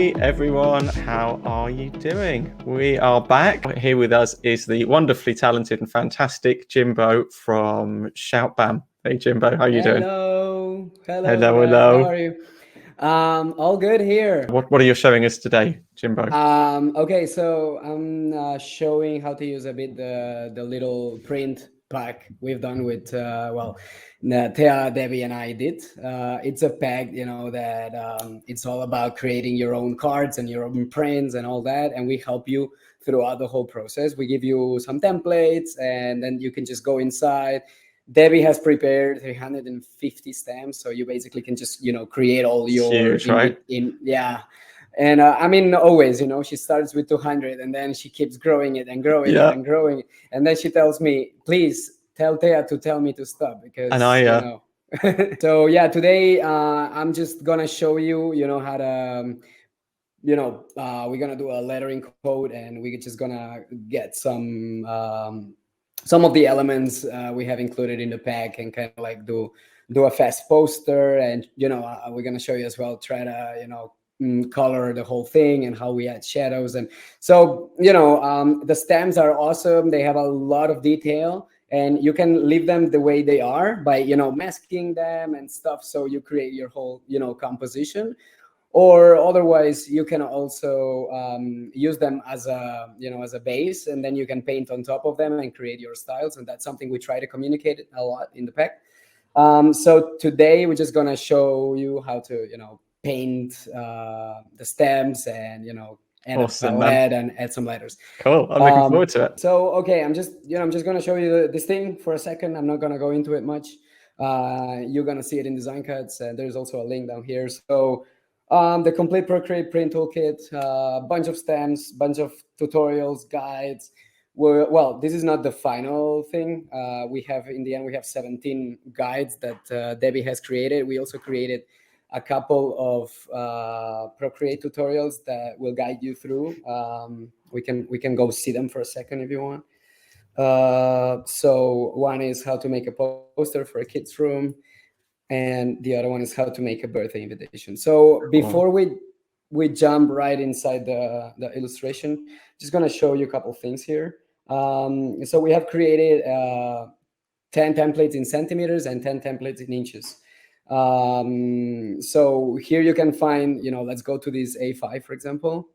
Hey everyone, how are you doing? We are back. Here with us is the wonderfully talented and fantastic Jimbo from ShoutBAM. Hey Jimbo, how are you doing? Hello, Hello, guys. How hello. are you? All good here. What are you showing us today, Jimbo? Okay, so I'm showing how to use a bit the little print pack we've done with Thea, Debbie, and I did. It's a pack, that it's all about creating your own cards and your own prints and all that, and we help you throughout the whole process. We give you some templates, and then you can just go inside. Debbie has prepared 350 stamps, so you basically can just create all It's your huge, right? yeah. And I mean, always, she starts with 200 and then she keeps growing it and growing it and growing. And then she tells me, please tell Thea to tell me to stop because, And I, So yeah, today I'm just going to show you, how to, we're going to do a lettering code and we're just going to get some of the elements we have included in the pack and kind of like do a fast poster. And, we're going to show you as well, try to, color the whole thing and how we add shadows. And so the stamps are awesome. They have a lot of detail and you can leave them the way they are by masking them and stuff, so you create your whole composition. Or otherwise you can also use them as a as a base, and then you can paint on top of them and create your styles. And that's something we try to communicate a lot in the pack. So today we're just gonna show you how to paint the stems and add awesome, a palette and add some letters. Cool. I'm looking forward to it. So okay, I'm just gonna show you this thing for a second. I'm not gonna go into it much. You're gonna see it in design cuts, and there's also a link down here. So the Complete Procreate Print Toolkit, bunch of stamps, bunch of tutorials, guides. Well, this is not the final thing. We have, in the end, we have 17 guides that Debbie has created. We also created a couple of Procreate tutorials that will guide you through. We can go see them for a second if you want. So one is how to make a poster for a kid's room, and the other one is how to make a birthday invitation. So before we jump right inside the illustration, just gonna show you a couple things here. So we have created 10 templates in centimeters and 10 templates in inches. So here you can find, let's go to this A5, for example.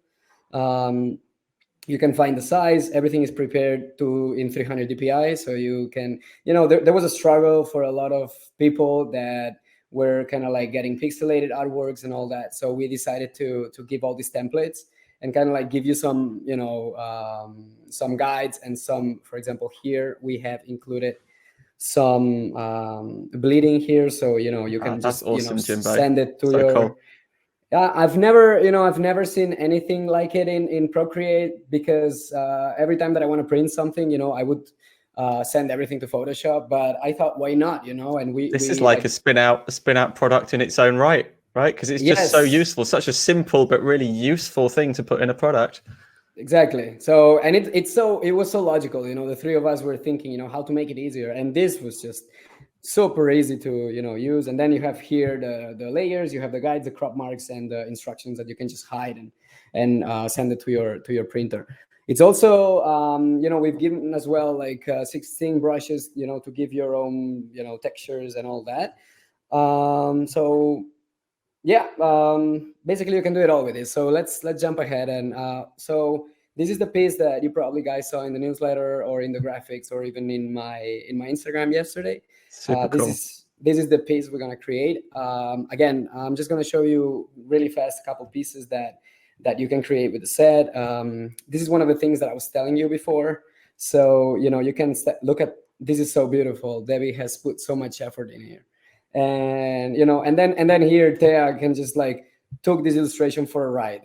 You can find the size. Everything is prepared in 300 dpi, so you can, there was a struggle for a lot of people that were kind of like getting pixelated artworks and all that. So we decided to give all these templates and kind of like give you some, some guides and some, for example, here we have included some bleeding here, so you can just awesome, send it to cool. Yeah, I've never seen anything like it in Procreate, because every time that I want to print something, I would send everything to Photoshop. But I thought, why not? And this is like a spin out product in its own right? Because it's just so useful, such a simple but really useful thing to put in a product. Exactly. So, and it was so logical. The three of us were thinking, how to make it easier, and this was just super easy to use. And then you have here the layers, you have the guides, the crop marks, and the instructions that you can just hide and send it to your printer. It's also we've given as well like 16 brushes to give your own textures and all that. So yeah, basically you can do it all with this. So let's jump ahead. And so this is the piece that you probably guys saw in the newsletter or in the graphics or even in my Instagram yesterday. Super cool. This is the piece we're going to create. Again, I'm just going to show you really fast a couple pieces that you can create with the set. This is one of the things that I was telling you before. So you can look at, this is so beautiful. Debbie has put so much effort in here. And and then here Thea can just like took this illustration for a ride,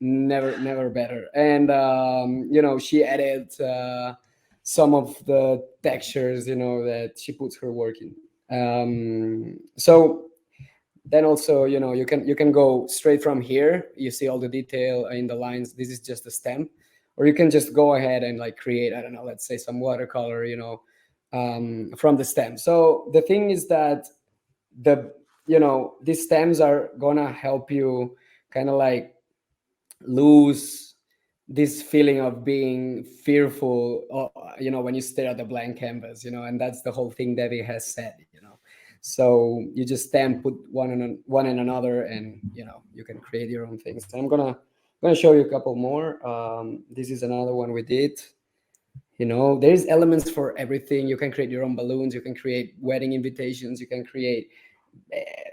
never better. And she added some of the textures that she puts her work in. So then also you can go straight from here. You see all the detail in the lines. This is just a stamp, or you can just go ahead and like create, I don't know, let's say some watercolor from the stem. So the thing is that these stems are gonna help you kind of like lose this feeling of being fearful, you know, when you stare at the blank canvas, you know, and that's the whole thing Debbie has said, you know. So you just stamp, put one in another, and you know, you can create your own things. And I'm gonna show you a couple more. This is another one we did. You know, there's elements for everything. You can create your own balloons, you can create wedding invitations, you can create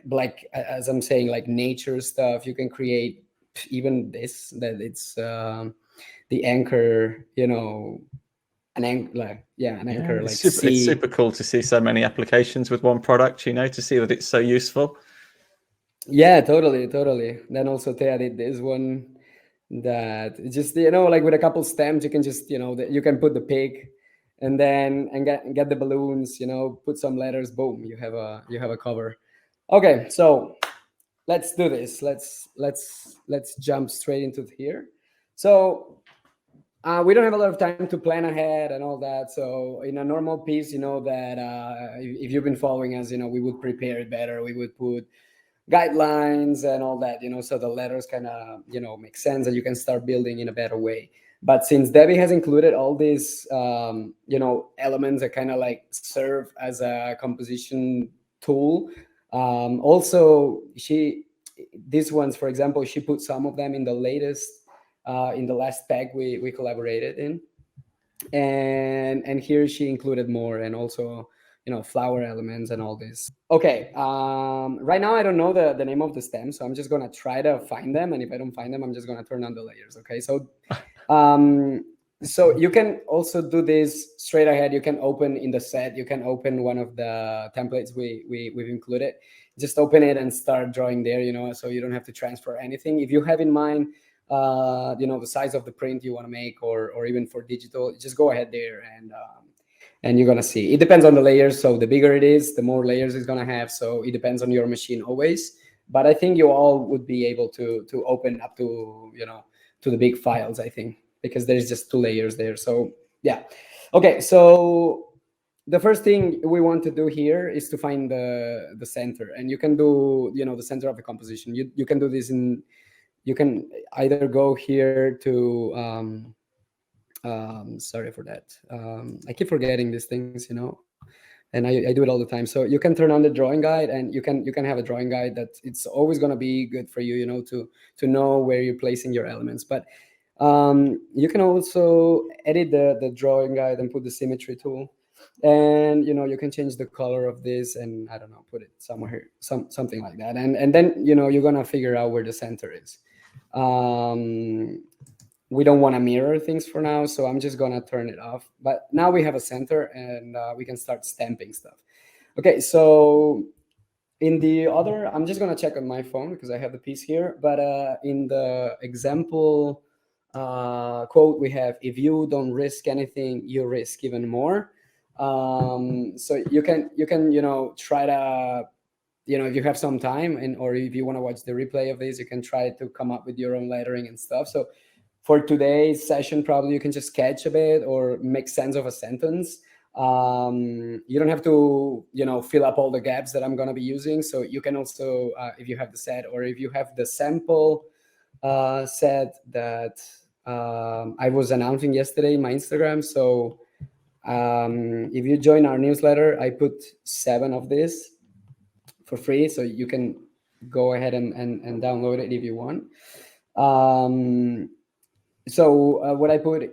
like, as I'm saying, like nature stuff. You can create even this, that it's the anchor, you know, an anchor, like, yeah, an anchor, like it's super cool to see so many applications with one product, you know, to see that it's so useful. Yeah, totally. Then also Thea did this one that just, you know, like with a couple stems, you can just, you know, you can put the pig and then get the balloons, you know, put some letters, boom, you have a cover. Okay, so let's do this. Let's jump straight into here. So we don't have a lot of time to plan ahead and all that. So in a normal piece, you know that if you've been following us, you know, we would prepare it better. We would put guidelines and all that, you know, so the letters kind of, you know, make sense and you can start building in a better way. But since Debbie has included all these, you know, elements that kind of like serve as a composition tool, also these ones, for example, she put some of them in the latest, in the last pack we collaborated in, and here she included more, and also, you know, flower elements and all this. Okay, right now I don't know the name of the stem, so I'm just gonna try to find them, and if I don't find them, I'm just gonna turn on the layers. Okay, so so you can also do this straight ahead. You can open in the set, you can open one of the templates we've included, just open it and start drawing there, you know, so you don't have to transfer anything. If you have in mind you know, the size of the print you want to make, or even for digital, just go ahead there, and you're gonna see it depends on the layers. So the bigger it is, the more layers it's gonna have. So it depends on your machine always, but I think you all would be able to open up to, you know, to the big files, I think, because there's just 2 layers there. So yeah. Okay, so the first thing we want to do here is to find the center, and you can do, you know, the center of the composition. You can do this in, you can either go here to sorry for that, I keep forgetting these things, you know, and I do it all the time. So you can turn on the drawing guide, and you can have a drawing guide that it's always going to be good for you, you know, to know where you're placing your elements. But you can also edit the drawing guide and put the symmetry tool, and you know, you can change the color of this, and I don't know, put it somewhere here, something like that, and then, you know, you're gonna figure out where the center is. We don't want to mirror things for now, so I'm just gonna turn it off. But now we have a center, and we can start stamping stuff. Okay, so in the other, I'm just gonna check on my phone because I have the piece here. But in the example quote, we have, "If you don't risk anything, you risk even more." So you can, you know, try to, you know, if you have some time, and or if you want to watch the replay of this, you can try to come up with your own lettering and stuff. So for today's session, probably you can just sketch a bit or make sense of a sentence. You don't have to, you know, fill up all the gaps that I'm going to be using. So you can also, if you have the set, or if you have the sample set that I was announcing yesterday in my Instagram. So if you join our newsletter, I put 7 of this for free, so you can go ahead and download it if you want. So what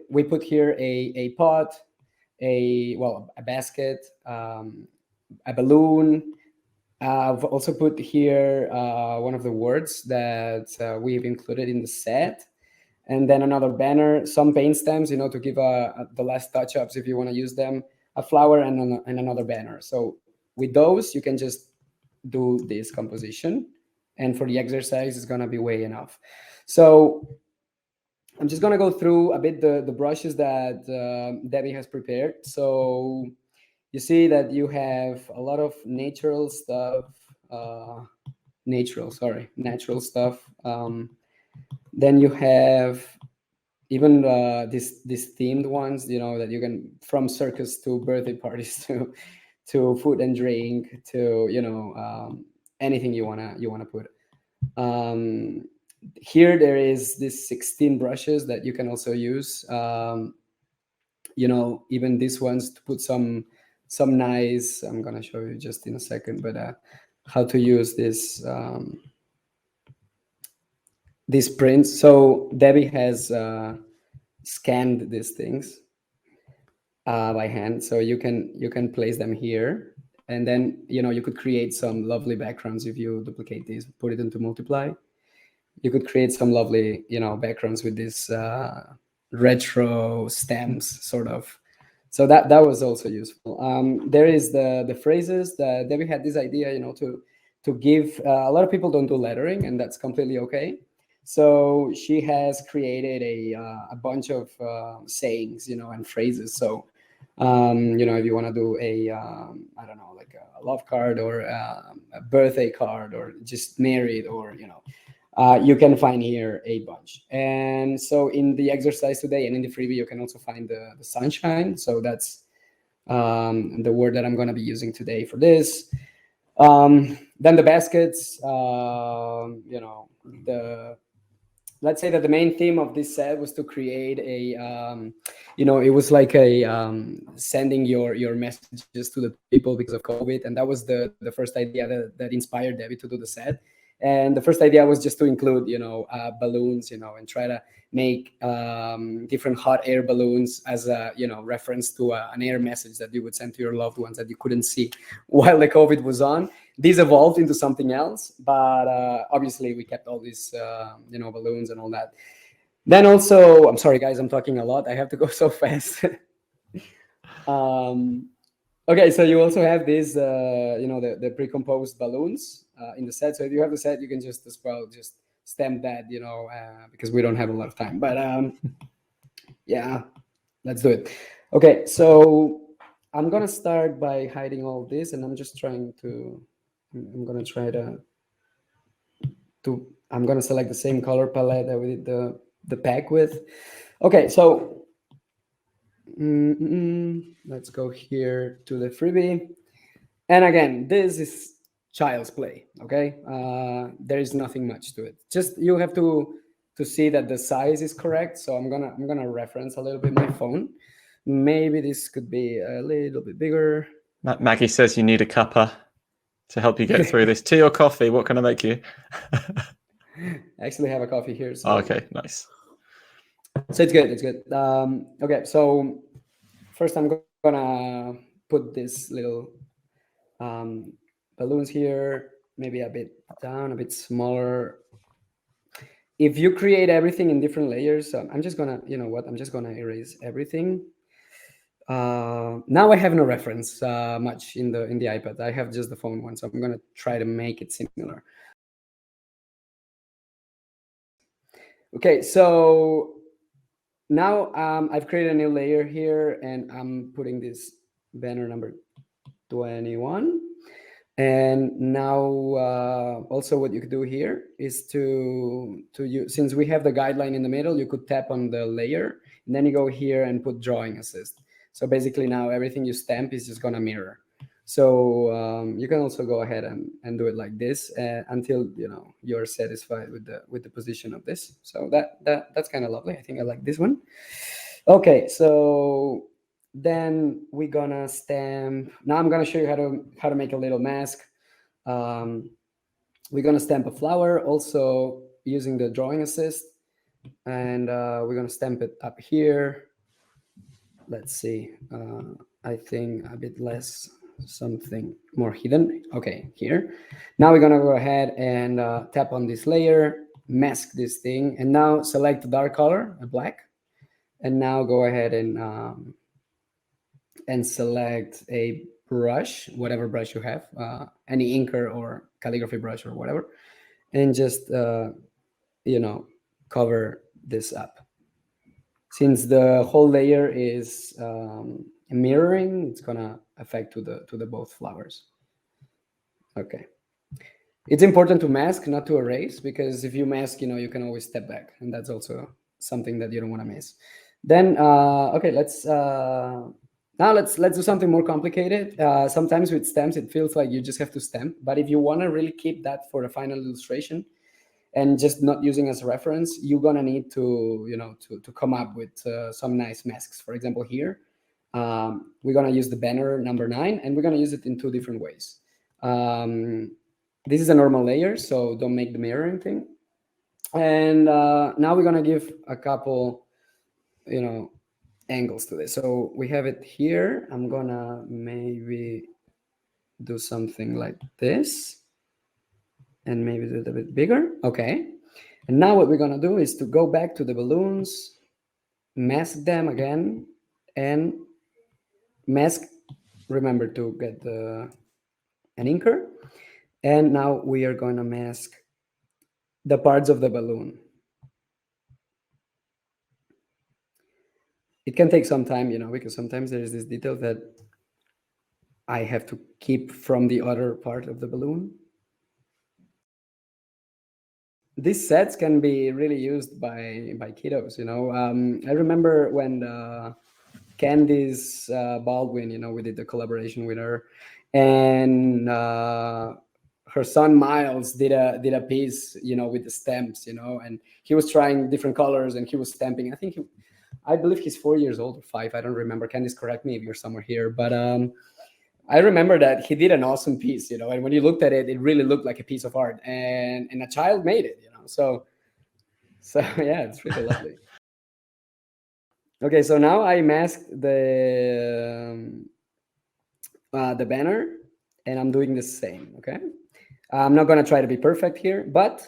we put here a pot, a basket, a balloon. I've also put here one of the words that we've included in the set, and then another banner, some paint stems, you know, to give the last touch-ups if you want to use them, a flower, and another banner. So with those, you can just do this composition, and for the exercise, it's gonna be way enough. So I'm just gonna go through a bit the brushes that Debbie has prepared. So you see that you have a lot of natural stuff. Natural stuff. Then you have even these themed ones, you know, that you can, from circus to birthday parties to food and drink to, you know, anything you wanna put. here there is this 16 brushes that you can also use. You know, even these ones to put some nice, I'm gonna show you just in a second, but how to use this these prints. So Debbie has scanned these things by hand, so you can place them here, and then you know you could create some lovely backgrounds if you duplicate these, put it into multiply. You could create some lovely, you know, backgrounds with these retro stems, sort of. So that was also useful. There is the phrases that Debbie had this idea, you know, to give. A lot of people don't do lettering, and that's completely okay. So she has created a bunch of sayings, you know, and phrases. So you know, if you want to do a I don't know, like a love card or a birthday card or just married, or you know, you can find here a bunch. And so in the exercise today and in the freebie, you can also find the sunshine. So that's the word that I'm going to be using today for this. Then the baskets, you know, let's say that the main theme of this set was to create a, you know, it was like a sending your messages to the people because of COVID. And that was the first idea that inspired Debbie to do the set. And the first idea was just to include, you know, balloons, you know, and try to make different hot air balloons as a, you know, reference to an air message that you would send to your loved ones that you couldn't see while the COVID was on. These evolved into something else, but obviously we kept all these, you know, balloons and all that. Then also, I'm sorry guys, I'm talking a lot. I have to go so fast. Okay, so you also have these, you know, the pre-composed balloons in the set. So if you have the set, you can just as well just stamp that, you know, because we don't have a lot of time. But yeah, let's do it. Okay, so I'm gonna start by hiding all this, and I'm just trying to. I'm gonna try to. I'm gonna select the same color palette that we did the pack with. Okay, so. Let's go here to the freebie. And again, this is child's play, okay? There is nothing much to it. Just you have to see that the size is correct. So I'm gonna reference a little bit my phone. Maybe this could be a little bit bigger. Maggie says you need a cuppa to help you get through this. Tea or coffee? What can I make you? I actually have a coffee here. So. Oh, okay, nice. So it's good. It's good. Okay, so first I'm gonna put this little balloons here, maybe a bit down, a bit smaller. If you create everything in different layers, I'm just gonna, you know what? I'm just gonna erase everything. Now I have no reference much in the iPad. I have just the phone one, so I'm gonna try to make it similar. Okay, so now I've created a new layer here, and I'm putting this banner number 21. And now also what you could do here is to use, since we have the guideline in the middle, you could tap on the layer, and then you go here and put drawing assist. So basically now everything you stamp is just gonna mirror. So you can also go ahead and do it like this until you know you're satisfied with the position of this. So that's kind of lovely. I think I like this one. Okay, so then we're gonna stamp. Now I'm gonna show you how to make a little mask. We're gonna stamp a flower also using the drawing assist, and we're gonna stamp it up here. Let's see. I think a bit less, something more hidden. Okay, here. Now we're gonna go ahead and tap on this layer, mask this thing, and now select the dark color, black, and now go ahead and select a brush, whatever brush you have, any inker or calligraphy brush or whatever, and just you know, cover this up. Since the whole layer is mirroring, it's gonna affect to the both flowers. Okay, it's important to mask, not to erase, because if you mask, you know, you can always step back, and that's also something that you don't want to miss. Then okay, let's do something more complicated. Sometimes with stamps, it feels like you just have to stamp, but if you want to really keep that for a final illustration, and just not using as a reference, you're gonna need to, you know, to come up with some nice masks. For example, here, we're gonna use the banner number 9, and we're gonna use it in 2 different ways. This is a normal layer, so don't make the mirroring thing. And now we're gonna give a couple, you know, angles to this. So we have it here. I'm gonna maybe do something like this, and maybe do it a bit bigger. Okay. And now what we're gonna do is to go back to the balloons, mask them again, and mask. Remember to get an inker. And now we are going to mask the parts of the balloon. It can take some time, you know, because sometimes there is this detail that I have to keep from the other part of the balloon. These sets can be really used by kiddos, you know. I remember when Candice Baldwin, you know, we did the collaboration with her, and her son Miles did a piece, you know, with the stamps, you know, and he was trying different colors and he was stamping. I believe he's 4 years old or 5. I don't remember. Candice, correct me if you're somewhere here. But I remember that he did an awesome piece, you know, and when you looked at it, it really looked like a piece of art, and a child made it, you know. So yeah, it's really lovely. Okay, so now I masked the banner, and I'm doing the same. Okay, I'm not gonna try to be perfect here, but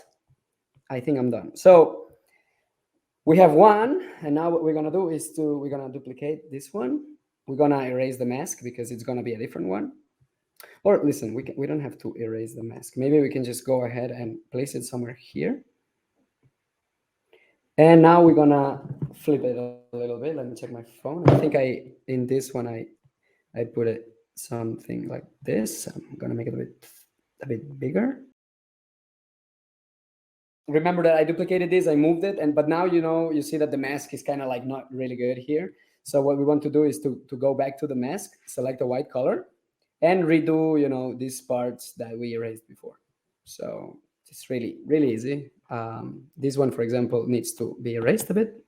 I think I'm done. So we have one, and now what we're gonna do is we're gonna duplicate this one. We're gonna erase the mask because it's gonna be a different one. Or listen, we don't have to erase the mask. Maybe we can just go ahead and place it somewhere here. And now we're gonna flip it a little bit. Let me check my phone. I think in this one I put it something like this. I'm gonna make it a bit bigger. Remember that I duplicated this, I moved it, but now, you know, you see that the mask is kind of like not really good here. So what we want to do is to go back to the mask, select a white color, and redo, you know, these parts that we erased before. So it's really, really easy. This one, for example, needs to be erased a bit.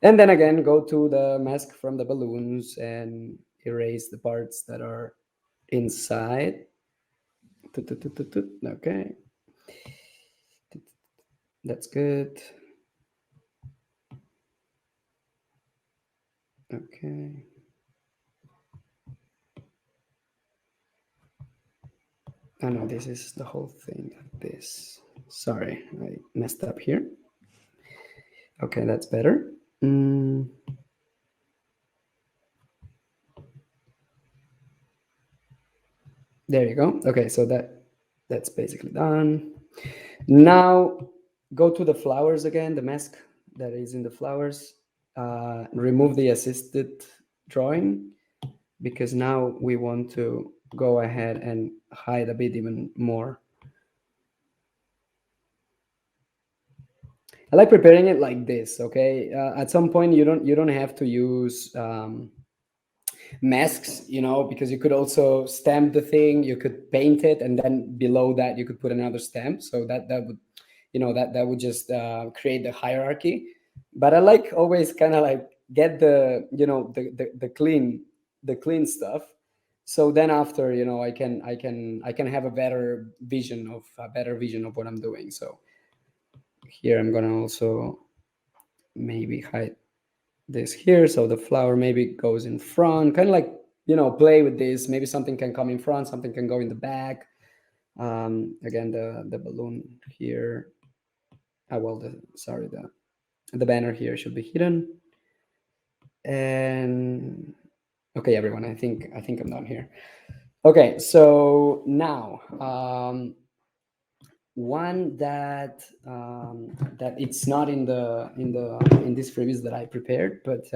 And then again, go to the mask from the balloons and erase the parts that are inside. Okay. That's good. Okay. Oh no, this is the whole thing like this. Sorry, I messed up here. Okay, that's better. There you go. Okay, so that's basically done. Now go to the flowers again, the mask that is in the flowers. Remove the assisted drawing, because now we want to go ahead and hide a bit even more. I like preparing it like this. Okay, at some point you don't have to use masks, you know, because you could also stamp the thing, you could paint it, and then below that you could put another stamp. So that would, you know, that would just create the hierarchy. But I like always kind of like get the, you know, the clean stuff. So then after, you know, I can have a better vision of what I'm doing. So here I'm gonna also maybe hide this here, so the flower maybe goes in front, kind of like, you know, play with this. Maybe something can come in front, something can go in the back. Again, the balloon here, well, the banner here should be hidden. And okay, everyone, I think I'm done here. Okay, so now one that it's not in this freebies that I prepared, but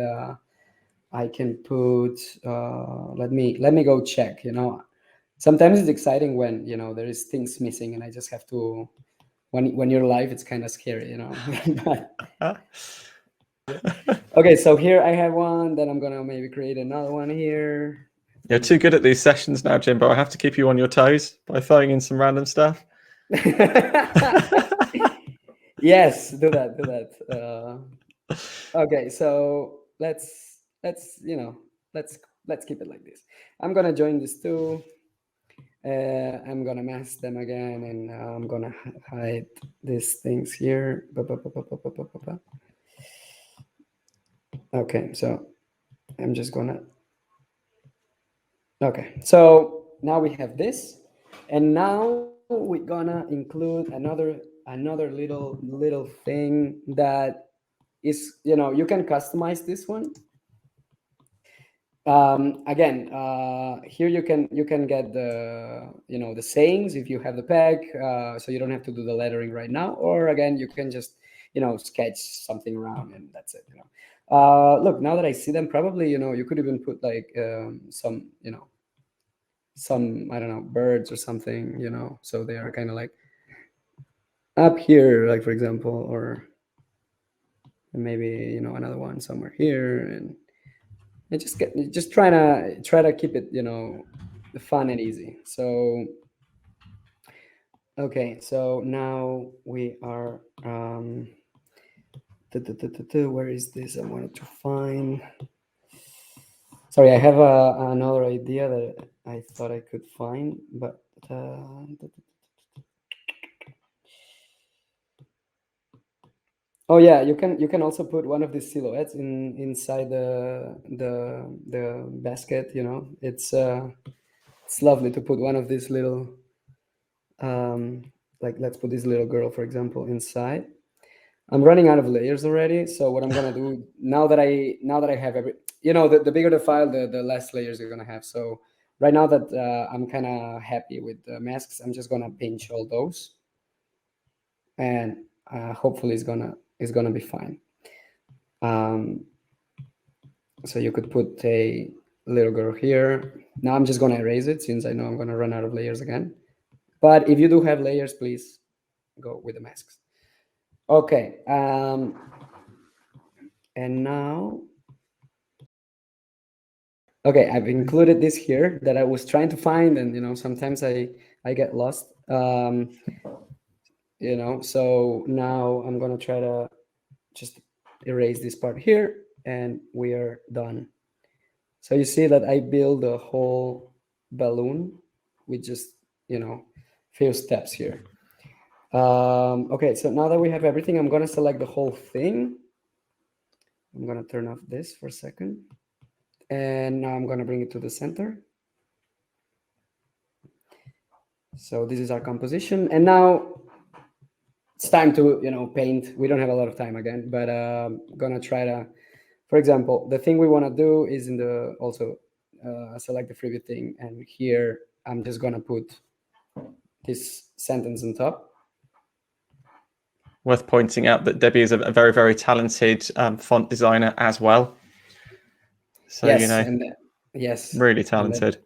I can put. Let me go check. You know, sometimes it's exciting when, you know, there is things missing, and I just have to. When you're live, it's kind of scary, you know. Okay, so here I have one. Then I'm gonna maybe create another one here. You're too good at these sessions now, Jimbo. I have to keep you on your toes by throwing in some random stuff. Yes, do that. Okay, so let's let's keep it like this. I'm gonna join this too. I'm gonna mask them again, and I'm gonna hide these things here. Okay, so I'm just gonna. Okay, so now we have this, and now we're gonna include another little thing that is, you can customize this one. Again, here you can get the sayings if you have the pack, so you don't have to do the lettering right now, or again you can just sketch something around and that's it. Look, now that I see them, probably you could even put like some, I don't know, birds or something, so they are kind of like up here, like for example, or maybe another one somewhere here, and just try to keep it fun and easy. So okay, so now we are where is this? I wanted to find. Sorry, I have another idea that I thought I could find, but oh yeah, you can also put one of these silhouettes inside the basket. It's lovely to put one of these little like, let's put this little girl, for example, inside. I'm running out of layers already, so what I'm gonna do now that I have every, the bigger the file, the less layers you're gonna have. So right now that I'm kind of happy with the masks, I'm just gonna pinch all those, and hopefully it's gonna be fine. So you could put a little girl here. Now I'm just gonna erase it since I know I'm gonna run out of layers again. But if you do have layers, please go with the masks. Okay, and now, okay, I've included this here that I was trying to find, and sometimes I get lost. So now I'm gonna try to just erase this part here, and we are done. So you see that I build a whole balloon with just few steps here. Okay, so now that we have everything, I'm gonna select the whole thing. I'm gonna turn off this for a second, and now I'm gonna bring it to the center. So this is our composition, and now it's time to paint. We don't have a lot of time again, but gonna try to, for example, the thing we want to do is in the also select the freebie thing, and here I'm just gonna put this sentence on top. Worth pointing out that Debbie is a very, very talented font designer as well. So yes, yes, really talented.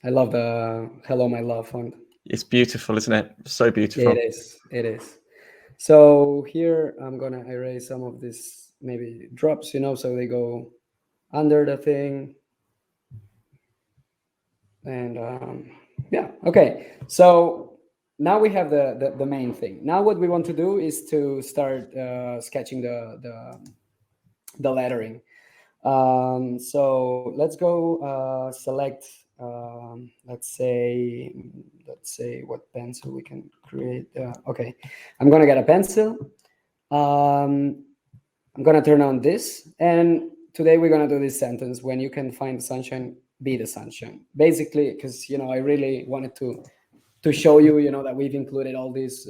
I love the "Hello, my love" font. It's beautiful, isn't it? So beautiful. It is. It is. So here I'm gonna erase some of this maybe drops, so they go under the thing. And yeah, okay. So now we have the main thing. Now what we want to do is to start sketching the lettering. So let's go select. Let's say what pencil we can create. Okay, I'm gonna get a pencil. I'm gonna turn on this, and today we're gonna do this sentence: when you can find the sunshine, be the sunshine. Basically, because I really wanted to show you, that we've included all these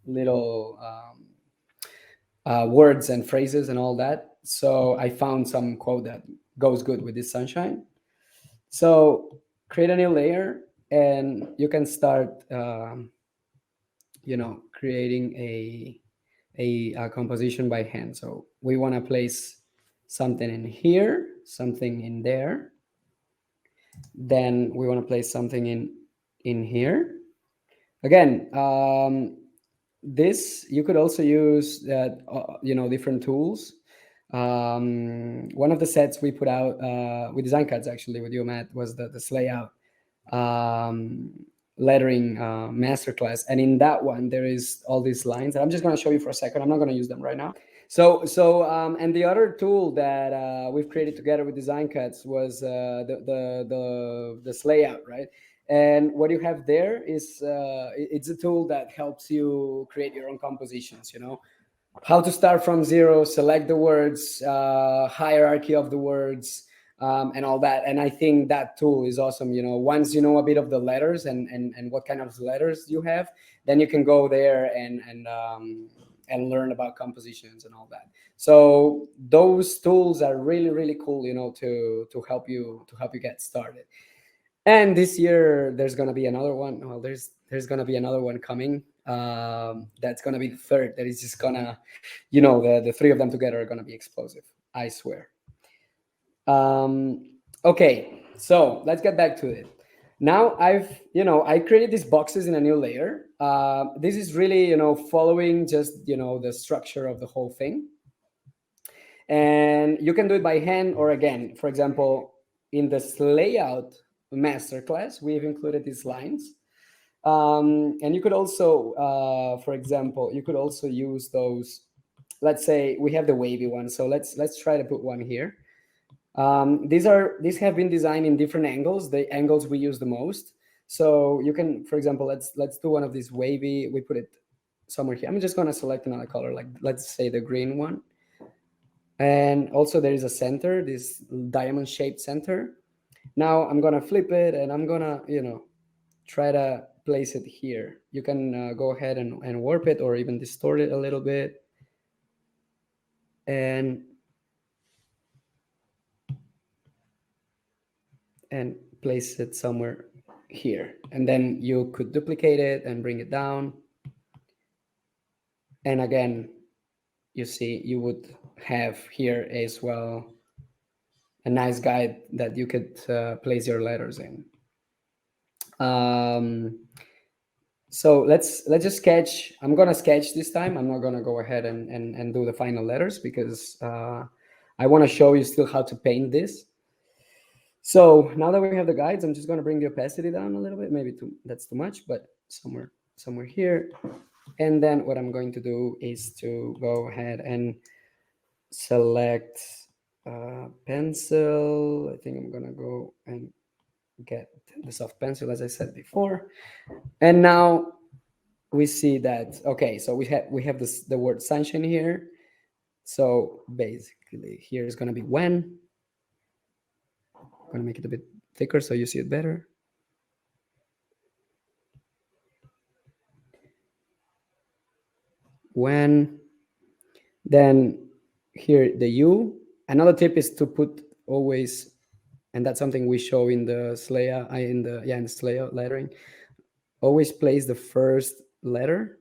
little words and phrases and all that. So I found some quote that goes good with this sunshine. So create a new layer, and you can start, creating a composition by hand. So we want to place something in here, something in there. Then we want to place something in here. Again, this you could also use that different tools. One of the sets we put out with design cuts, actually, with you, Matt, was this layout. lettering masterclass, and in that one there is all these lines that I'm just going to show you for a second. I'm not going to use them right now. And the other tool that we've created together with Design Cuts was this layout, right? And what you have there is it's a tool that helps you create your own compositions. You know, how to start from zero, select the words, hierarchy of the words, and all that. And I think that tool is awesome. You know, once you know a bit of the letters and what kind of letters you have, then you can go there and learn about compositions and all that. So those tools are really, really cool, you know, to help you get started. And this year there's going to be another one. Well, there's going to be another one coming. That's going to be the third. That is just gonna, you know, the three of them together are going to be explosive, I swear. Okay, so let's get back to it. Now I created these boxes in a new layer. This is really, you know, following just, you know, the structure of the whole thing. And you can do it by hand, or again, for example, in this layout masterclass, we've included these lines. And you could also, for example, you could also use those. Let's say we have the wavy one. So let's try to put one here. These have been designed in different angles, the angles we use the most. So you can, for example, let's do one of these wavy. We put it somewhere here. I'm just going to select another color, like let's say the green one. And also there is a center, this diamond shaped center. Now I'm going to flip it and I'm going to, you know, try to place it here. You can go ahead and warp it or even distort it a little bit. And place it somewhere here. And then you could duplicate it and bring it down. And again, you see, you would have here as well a nice guide that you could place your letters in. So let's just sketch. I'm gonna sketch this time. I'm not gonna go ahead and do the final letters because I want to show you still how to paint this. So now that we have the guides, I'm just going to bring the opacity down a little bit. Maybe that's too much, but somewhere here. And then what I'm going to do is to go ahead and select pencil. I think I'm going to go and get the soft pencil, as I said before. And now we see that, okay, so we have the word sunshine here. So basically here is going to be when. I'm going to make it a bit thicker so you see it better. When. Then here the U. Another tip is to put always, and that's something we show in the Slaya, in the Slaya lettering. Always place the first letter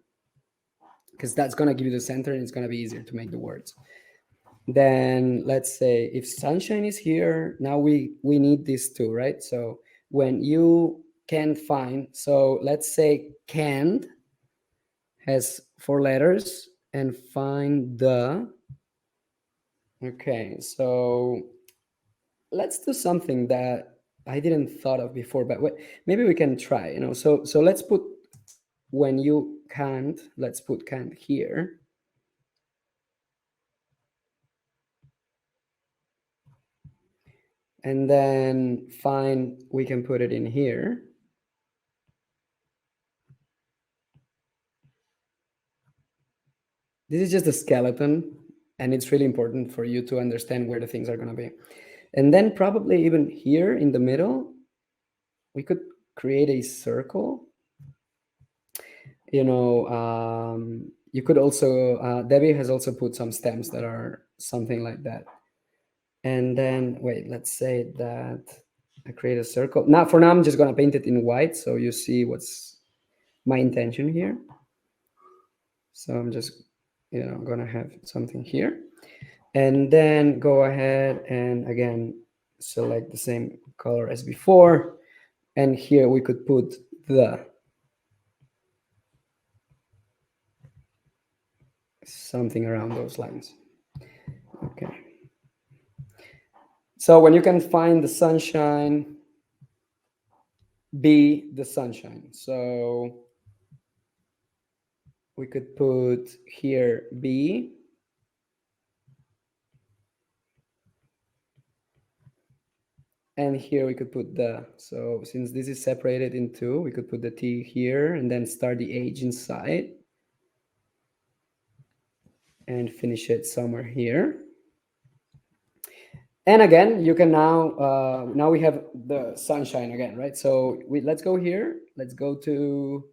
because that's going to give you the center and it's going to be easier to make the words. Then let's say if sunshine is here, now we need these two, right? So when you can find, so let's say canned has 4 letters and find the, okay, so let's do something that I didn't thought of before, but maybe we can try, you know, so let's put when you can't, let's put can't here. And then find, we can put it in here. This is just a skeleton, and it's really important for you to understand where the things are going to be. And then probably even here in the middle, we could create a circle. You know, you could also, Debbie has also put some stems that are something like that. And then, wait, let's say that I create a circle. Now, for now, I'm just going to paint it in white so you see what's my intention here. So I'm just, you know, going to have something here. And then go ahead and, again, select the same color as before. And here we could put the something around those lines. Okay. So when you can find the sunshine, be the sunshine. So we could put here B. And here we could put the, so since this is separated in two, we could put the T here and then start the H inside and finish it somewhere here. And again, you can now, now we have the sunshine again, right? So let's go here. Let's go to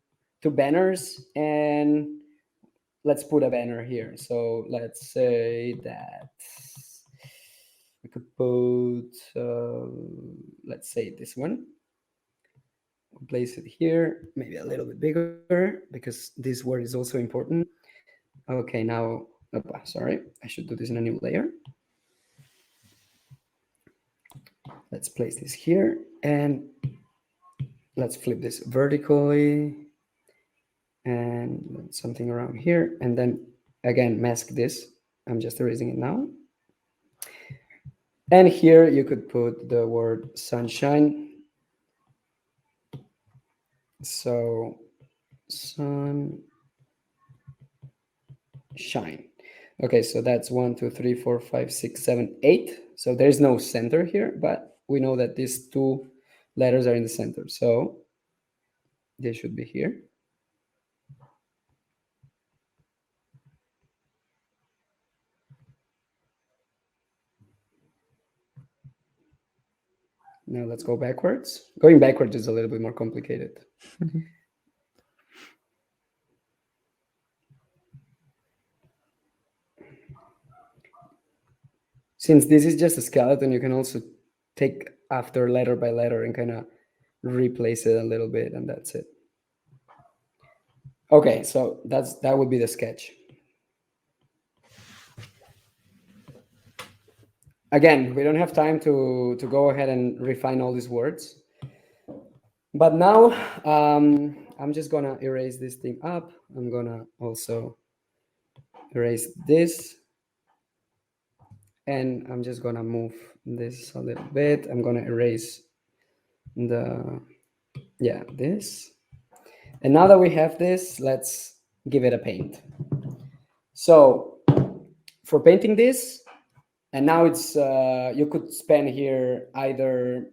banners and let's put a banner here. So let's say that we could put, let's say this one. We'll place it here, maybe a little bit bigger because this word is also important. Okay, now, sorry, I should do this in a new layer. Let's place this here and let's flip this vertically and something around here. And then again, mask this. I'm just erasing it now. And here you could put the word sunshine. So sunshine. Okay, so that's 1, 2, 3, 4, 5, 6, 7, 8. So there's no center here, but we know that these two letters are in the center. So they should be here. Now let's go backwards. Going backwards is a little bit more complicated. Since this is just a skeleton, you can also take after letter by letter and kind of replace it a little bit, and that's it. Okay, so that would be the sketch. Again, we don't have time to go ahead and refine all these words. But now I'm just gonna erase this thing up. I'm gonna also erase this. And I'm just gonna move this a little bit. I'm gonna erase this. And now that we have this, let's give it a paint. So for painting this, and now it's, you could spend here either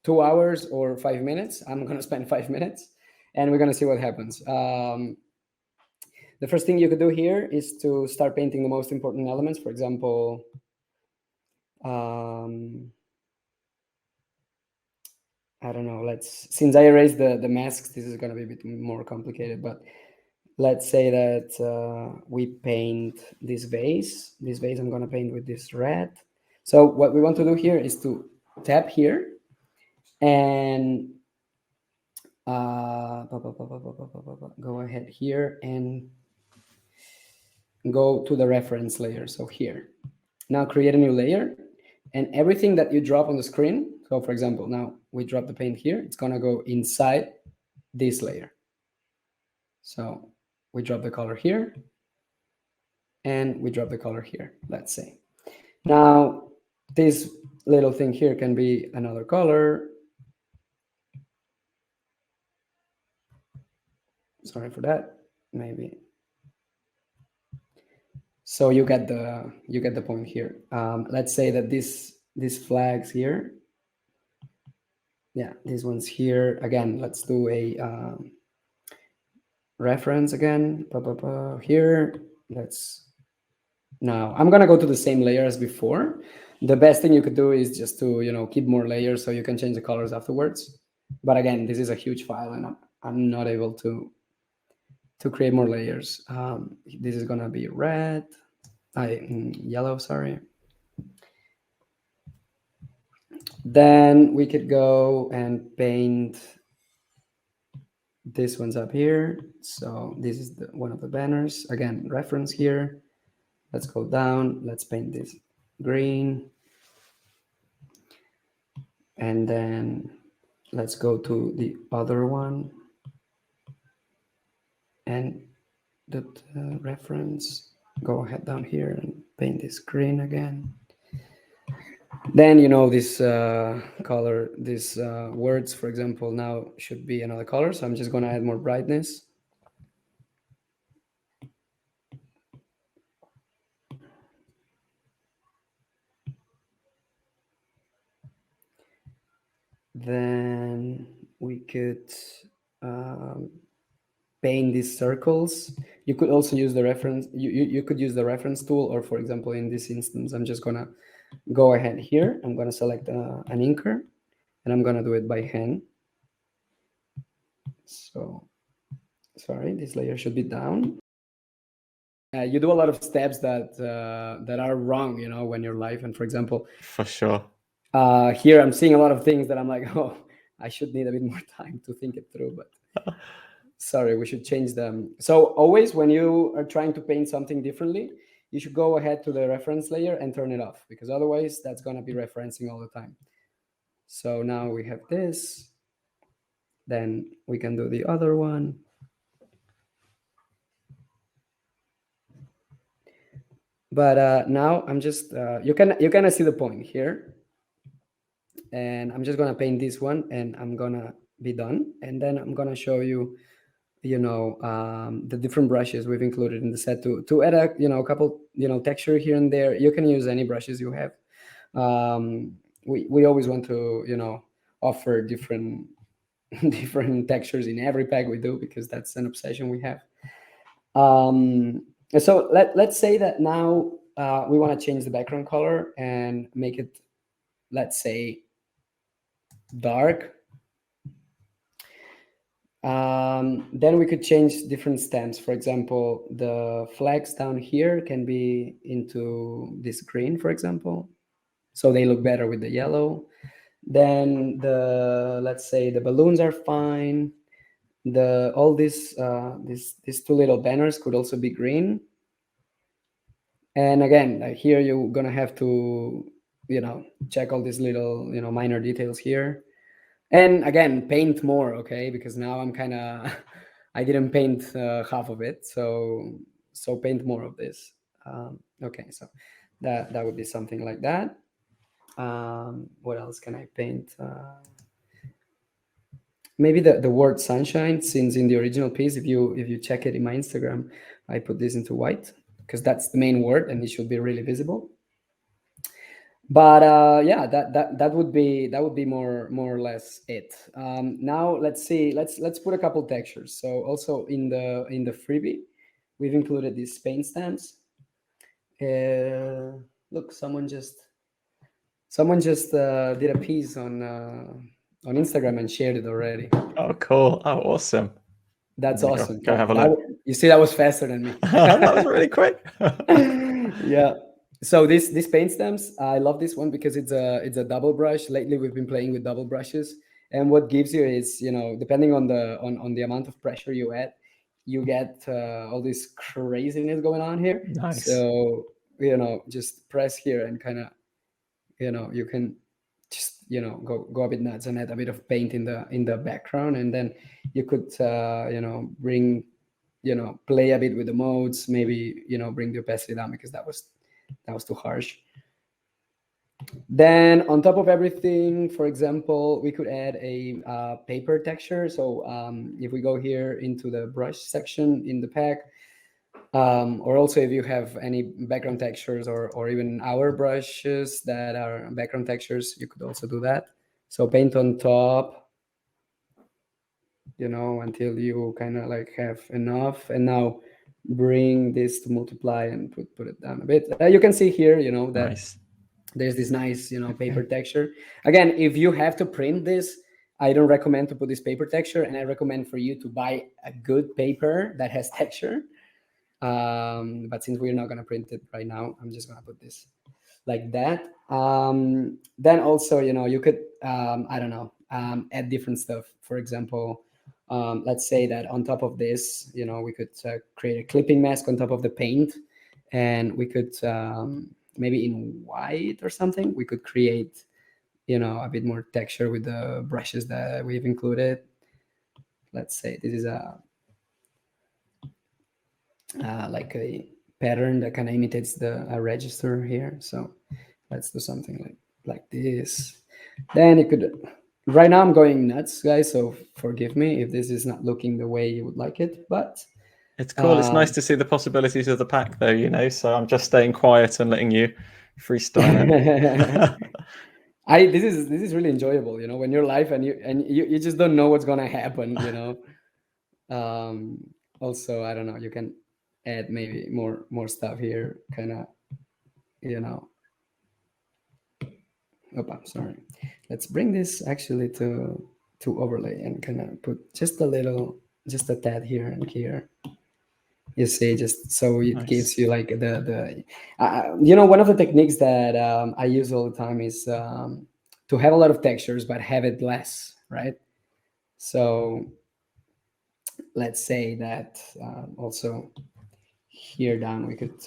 2 hours or 5 minutes. I'm gonna spend 5 minutes and we're gonna see what happens. The first thing you could do here is to start painting the most important elements. For example, I don't know, since I erased the masks, this is gonna be a bit more complicated, but let's say that we paint this vase. This vase I'm gonna paint with this red. So what we want to do here is to tap here and go ahead here and go to the reference layer. So here, now create a new layer, and everything that you drop on the screen. So for example, now we drop the paint here, it's gonna go inside this layer. So we drop the color here and we drop the color here, let's say. Now this little thing here can be another color. Sorry for that, maybe. So you get the point here. Let's say that these flags here, yeah, these ones here. Again, let's do a reference again. Here, now I'm gonna go to the same layer as before. The best thing you could do is just to keep more layers so you can change the colors afterwards. But again, this is a huge file and I'm not able to create more layers. This is gonna be red, yellow, sorry. Then we could go and paint this one's up here. So this is one of the banners. Again, reference here. Let's go down. Let's paint this green. And then let's go to the other one. And the reference, go ahead down here and paint this green again. Then, you know, this color, these words, for example, now should be another color. So I'm just going to add more brightness. Then we could paint these circles. You could also use the reference. You could use the reference tool, or for example, in this instance, I'm just going to go ahead here. I'm going to select an inker, and I'm going to do it by hand. So, sorry, this layer should be down. You do a lot of steps that that are wrong, you know, when you're live. And for example, For sure. here I'm seeing a lot of things that I'm like, oh, I should need a bit more time to think it through. But sorry, we should change them. So always when you are trying to paint something differently, you should go ahead to the reference layer and turn it off, because otherwise that's going to be referencing all the time. So now we have this. Then we can do the other one. But now I'm just you can see the point here, and I'm just gonna paint this one, and I'm gonna be done. And then I'm gonna show you, you know, the different brushes we've included in the set to add a, you know, a couple, you know, texture here and there. You can use any brushes you have. We always want to, you know, offer different different textures in every pack we do, because that's an obsession we have. So let's say that now we want to change the background color and make it, let's say, dark. Then we could change different stems. For example, the flags down here can be into this green, for example, so they look better with the yellow. Then let's say the balloons are fine. All these two little banners could also be green. And again, here you're gonna have to, you know, check all these little, you know, minor details here. And again, paint more, okay? Because now I'm kind of, I didn't paint half of it, so paint more of this. Okay, so that would be something like that. What else can I paint? Maybe the word sunshine, since in the original piece, if you check it in my Instagram, I put this into white, because that's the main word and it should be really visible. But yeah, that would be more or less it. Now let's see, let's put a couple textures. So also in the freebie, we've included these paint stamps. Look, someone just did a piece on Instagram and shared it already. Oh, cool. Oh, awesome. That's awesome. Go have a look. You see, that was faster than me. That was really quick. Yeah. So this paint stamps, I love this one because it's a double brush. Lately, we've been playing with double brushes, and what gives you is, you know, depending on the amount of pressure you add, you get all this craziness going on here. Nice. So, you know, just press here and kind of, you know, you can just, you know, go a bit nuts and add a bit of paint in the background, and then you could you know, bring, you know, play a bit with the modes, maybe, you know, bring the opacity down because that was too harsh. Then on top of everything, for example, we could add a paper texture. So if we go here into the brush section in the pack, or also if you have any background textures or even our brushes that are background textures, you could also do that. So paint on top, you know, until you kind of like have enough. And now bring this to multiply and put it down a bit. You can see here, you know, that Nice. there's this nice, you know, paper texture. Again, if you have to print this, I don't recommend to put this paper texture, and I recommend for you to buy a good paper that has texture. But since we're not going to print it right now, I'm just going to put this like that. Then also, you know, you could, I don't know, add different stuff. For example, let's say that on top of this, you know, we could create a clipping mask on top of the paint, and we could maybe in white or something, we could create, you know, a bit more texture with the brushes that we've included. Let's say this is a like a pattern that kind of imitates a register here. So let's do something like like this. Then you could, right now I'm going nuts, guys, so forgive me if this is not looking the way you would like it, but it's cool. It's nice to see the possibilities of the pack, though, you know, so I'm just staying quiet and letting you freestyle it. This is really enjoyable, you know, when you're live and you just don't know what's gonna happen, you know. Also, I don't know, you can add maybe more stuff here, kind of, you know. Oh, I'm sorry. Let's bring this actually to overlay and kind of put just a tad here and here. You see, just so it Nice. gives you like the you know, one of the techniques that I use all the time is to have a lot of textures but have it less, right? So let's say that also here down we could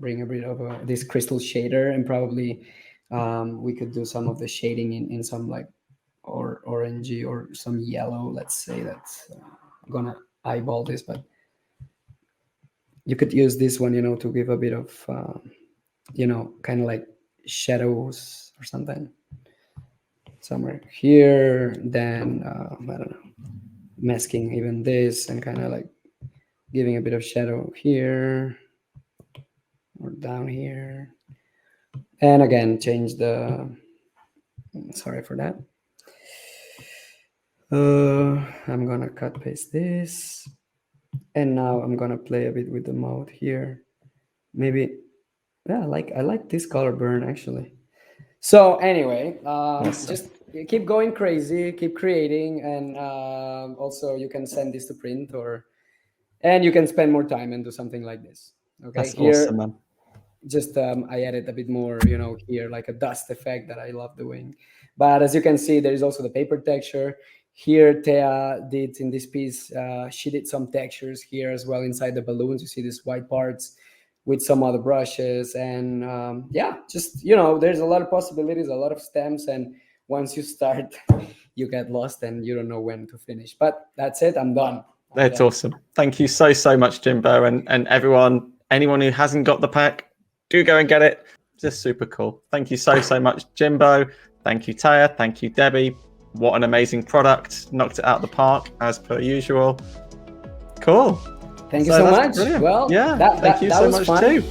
bring a bit of this crystal shader, and probably we could do some of the shading in some like or orangey or some yellow. Let's say that's I'm gonna eyeball this, but you could use this one, you know, to give a bit of you know, kind of like shadows or something somewhere here. Then I don't know, masking even this and kind of like giving a bit of shadow here or down here. And again, change the, sorry for that. I'm gonna cut paste this, and now I'm gonna play a bit with the mode here. Maybe, yeah, I like this color burn actually. So anyway, Awesome. just keep going crazy, keep creating, and also you can send this to print, and you can spend more time and do something like this. Okay, That's here, awesome, man. just I added a bit more, you know, here, like a dust effect that I love doing. But as you can see, there is also the paper texture. Here, Thea did in this piece, she did some textures here as well inside the balloons. You see these white parts with some other brushes. And yeah, just, you know, there's a lot of possibilities, a lot of stems. And once you start, you get lost and you don't know when to finish. But that's it, I'm done. That's awesome. Thank you so much, Jimbo. And anyone who hasn't got the pack, do go and get it. Just super cool. Thank you so much, Jimbo. Thank you, Taya. Thank you, Debbie. What an amazing product. Knocked it out of the park as per usual. Cool. Thank you so much. Brilliant. Well, yeah, thank you that so was much fun. too.